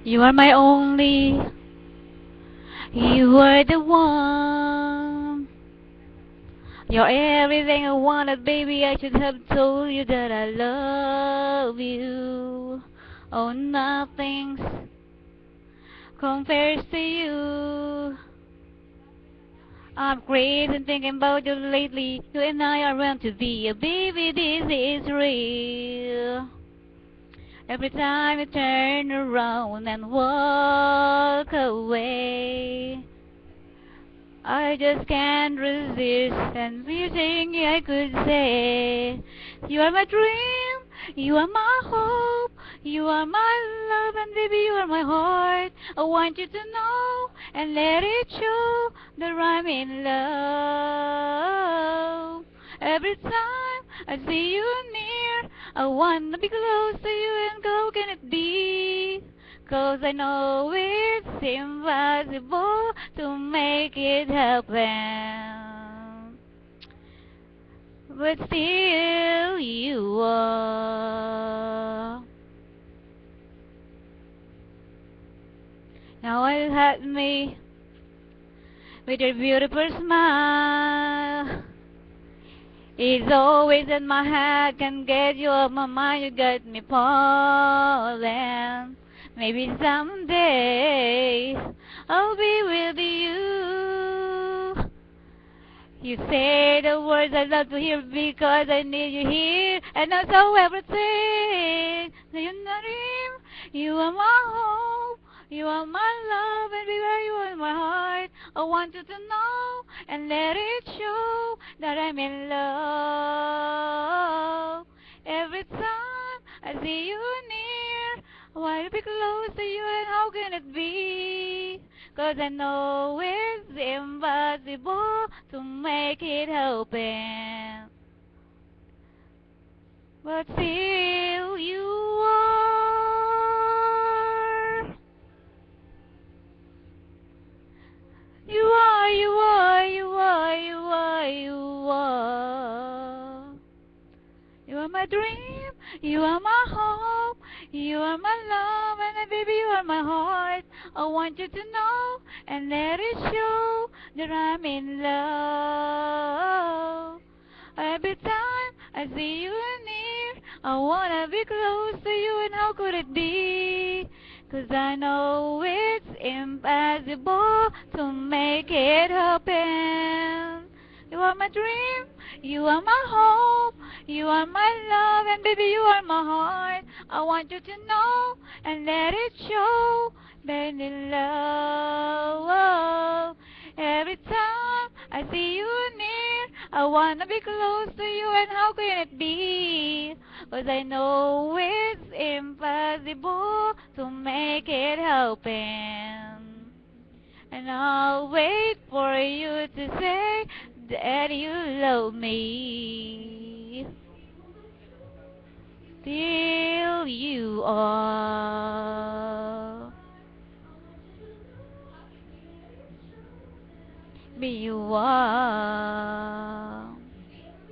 You are my only, you are the one. You're everything I wanted, baby. I should have told you that I love you. Oh, nothing compares to you. I'm crazy thinking about you lately. You and I are meant to be. Baby, this is real. Every time you turn around and walk away, I just can't resist, and wishing I could say, you are my dream, you are my hope, you are my love, and baby, you are my heart. I want you to know and let it show that I'm in love. Every time I see you near, I wanna be close to you, and how can it be? 'Cause I know it's impossible to make it happen. But still you are. Now you had me with your beautiful smile. It's always in my head, can't get you off my mind, you got me falling. Maybe someday I'll be with you. You say the words I love to hear because I need you here, and that's how everything. So you're not him, you are my hope, you are my love, and beware you are in my heart. I want you to know and let it show that I'm in love. Every time I see you near, I want to be close to you, and how can it be? 'Cause I know it's impossible to make it happen. But still you are. You are, you are, you are, you are, you are. You are my dream, you are my hope, you are my love, and baby, you are my heart. I want you to know and let it show that I'm in love. Every time I see you near, I wanna be close to you, and how could it be? 'Cause I know it's impossible to make it happen. You are my dream, you are my hope, you are my love, and baby, you are my heart. I want you to know and let it show that in love. Every time I see you near, I wanna be close to you, and how can it be? 'Cause I know it's impossible to make it happen. And I'll wait for you to say that you love me. Till you are.